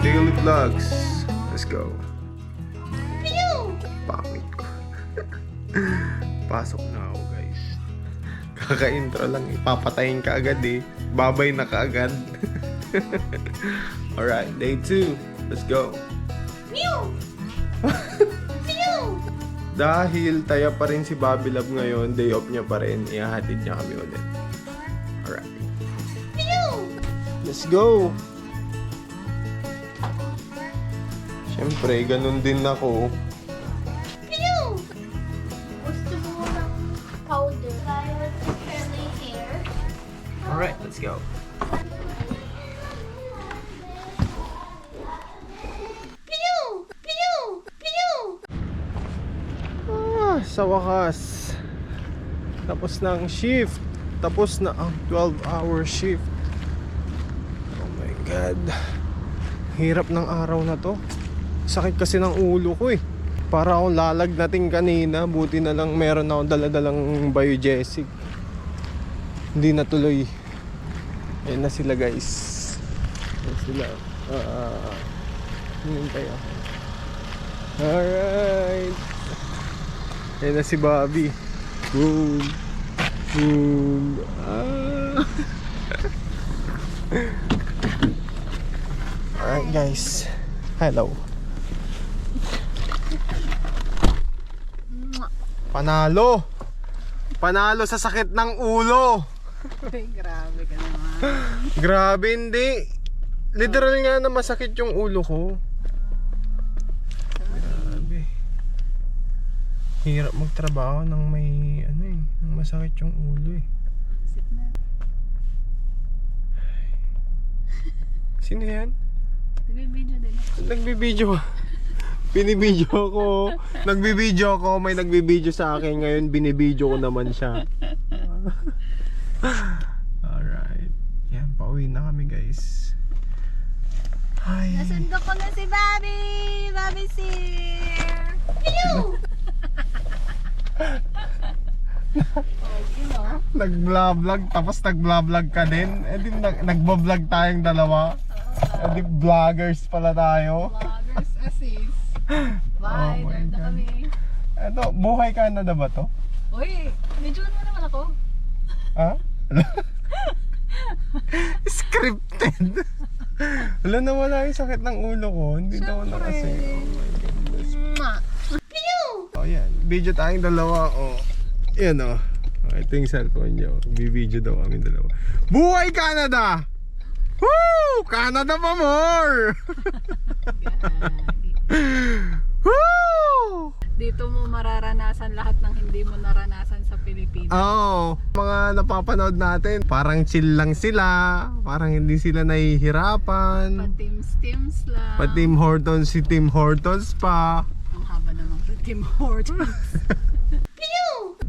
Daily vlogs. Let's go. Pangit ko. Pasok na ako, guys. Kaka-intro lang. Ipapatayin ka agad eh. Babay na ka agad. Alright, day 2. Let's go. Dahil taya pa rin si Bobby Love ngayon, day off niya pa rin, ihahatid niya kami ulit. Alright. Let's go! Siyempre, ganun din ako. Gusto mo ng powder? Curly hair? Alright, let's go. Sa wakas, tapos na ang shift. Tapos na ang 12-hour shift. Oh my God. Hirap ng araw na to. Sakit kasi ng ulo ko eh. Para akong lalagnating kanina. Buti na lang meron akong daladalang biogesic. Hindi na tuloy. Ayan na sila, guys. Ayan sila. Hinintay ako. Alright. Ayan na si Bobby. Boom. Boom. Alright, guys. Hello. Panalo. Panalo sa sakit ng ulo. Grabe ka naman. Grabe, hindi. Literal nga na masakit yung ulo ko. Grabe. Hirap magtrabaho nang may nang masakit yung ulo eh. Sit na. Sino yan? Nagbibideo din. Nagbibideo. Binibideo ko. Nagbibideo ako. May nagbibideo sa akin. Ngayon binibideo ko naman siya. Alright. Yan, pauwi na kami, guys. Ay. Nasundo ko na si Bobby! Bobby's here! Nag-vlog tapos nag-vlog ka din. Eh di nag-vlog tayong dalawa. Eh di vloggers pala tayo. Vloggers assist. Bye! Oh my Drive na God. kami. Eto, buhay Canada ba to? Uy! Medyo mo naman ako. Ha? Scripted. Wala na, wala yung sakit ng ulo ko. Hindi na wala kasi. Oh my goodness. Oh yan, video tayong dalawa. Oh, yan oh. Oh, ito yung cellphone niyo. Bibideo daw kami dalawa. Buhay Canada! Woo! Canada pa more! Woo! Dito mo mararanasan lahat ng hindi mo naranasan sa Pilipinas. Oo, mga napapanood natin, parang chill lang sila. Parang hindi sila nahihirapan. Pa-teams lang. Pa Tim Hortons, si Tim Hortons pa. Ang haba naman sa Tim Hortons.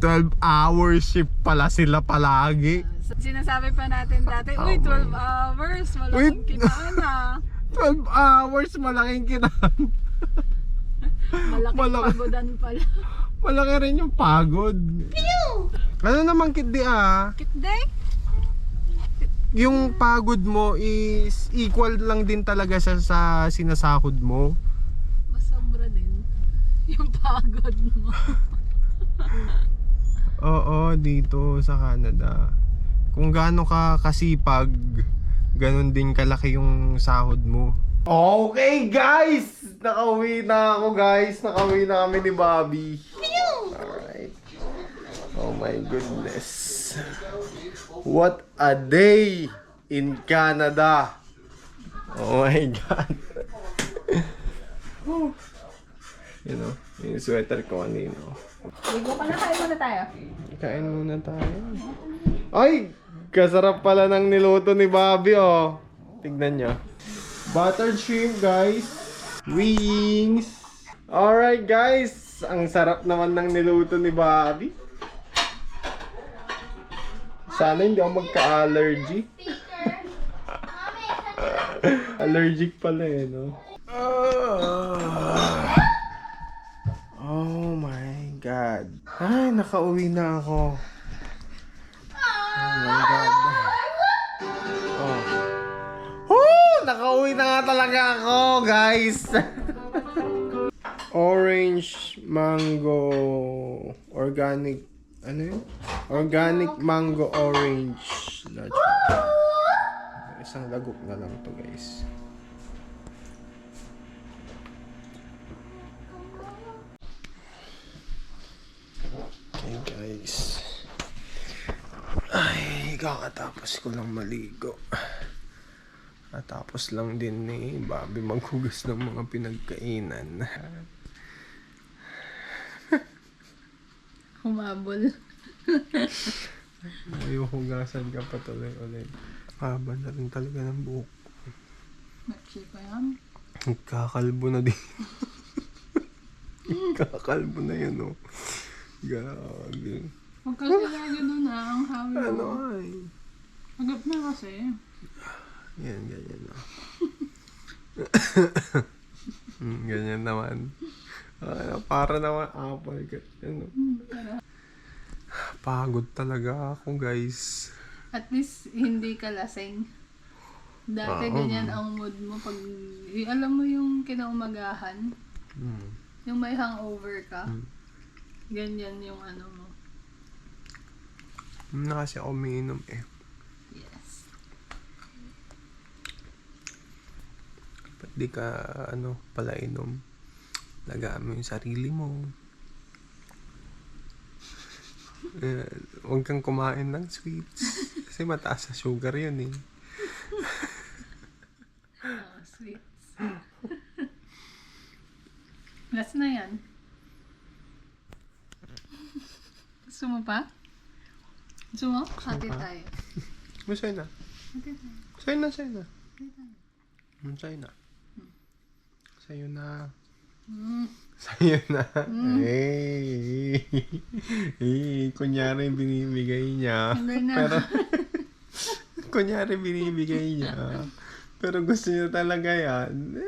12-hour shift pala sila palagi. Sinasabi pa natin dati, uy, 12 hours, malaking kitaan ah. 12 hours, malaking kinang. Malaking Malaki. pagodan pala. Malaki rin yung pagod. Ano naman kidi Kit day? yung pagod mo is equal lang din talaga siya sa sinasahod mo. Mas sobra din. Yung pagod mo. Oo, dito sa Canada. Kung gaano ka kasipag, ganun din kalaki yung sahod mo. Okay, guys! Nakauwi na ako, guys. Nakauwi na kami ni Bobby. Alright. Oh my goodness. What a day in Canada. Oh my God. You know, yung sweater ko kanino. Ligo ka na, kain muna tayo. Kain muna tayo. Ay! Kasarap pala ng niluto ni Bobby, oh. Tignan nyo. Buttered shrimp, guys. Wings. Alright, guys. Ang sarap naman ng niluto ni Bobby. Sana hindi ako magka-allergy. Allergic pala eh, no? Oh my God. Ay, nakauwi na ako. Oh my God. Oh. Oh, Nakauwi na nga talaga ako, guys. Orange mango organic, ano yun? Organic mango orange latte. Isang lagok na lang to, guys. Okay, guys. Ay, kakatapos ko lang maligo. Tapos lang din ni Bobby maghugas ng mga pinagkainan. Humabol. May hugasan ka pa tuloy ulit. Haba na rin talaga ng buhok. Machi pa yan. Kakalbo na din. Kakalbo na yun, oh. Grabe. Huwag kasi lagi doon ang hawi mo. Ano ay? Agap na kasi. Yan, ganyan na. Ganyan naman. Para naman apple ka. Ano? Pagod talaga ako, guys. At least, hindi ka lasing. Dati ganyan ang mood mo pag, alam mo yung kinaumagahan, yung may hangover ka, ganyan yung ano mo. Na kasi ako umiinom eh. Yes. Ba't di ka, pala inom? Lagaan mo yung sarili mo. Huwag kang kumain ng sweets. Kasi mataas sa sugar yun eh. Oh, sweets. Last na yan. Gusto mo pa? Gusto mo? Hati tayo. Masaya na. Hati tayo. Sa'yo na, sa'yo na. Hati tayo. Sa'yo na. Sa'yo na. Mm. Sa'yo na. Hey. Hey. Kunyari binibigay niya. Hindi na. Pero, kunyari binibigay niya. Pero gusto niya talaga yan.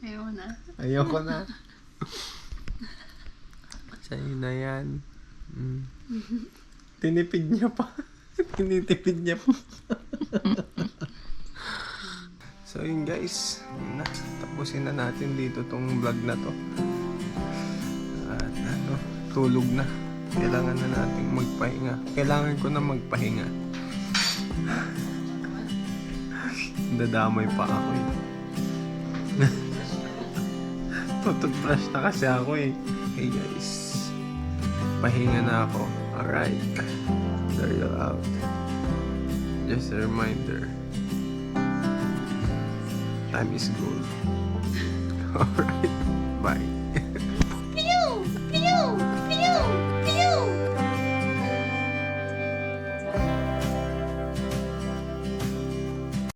Ayaw na. Ayoko na. Sa'yo na yan. Tinipid niya pa. Tinitipid niya pa. So yun guys, yun na. Tapusin na natin dito tong vlog na to. At tulog na. Kailangan na nating magpahinga. Kailangan ko na magpahinga. Dadamay pa ako eh. Tututbrush na kasi ako eh. Hey guys, pahinga na ako. Alright, there you're out. Just a reminder, time is gold. Alright, bye.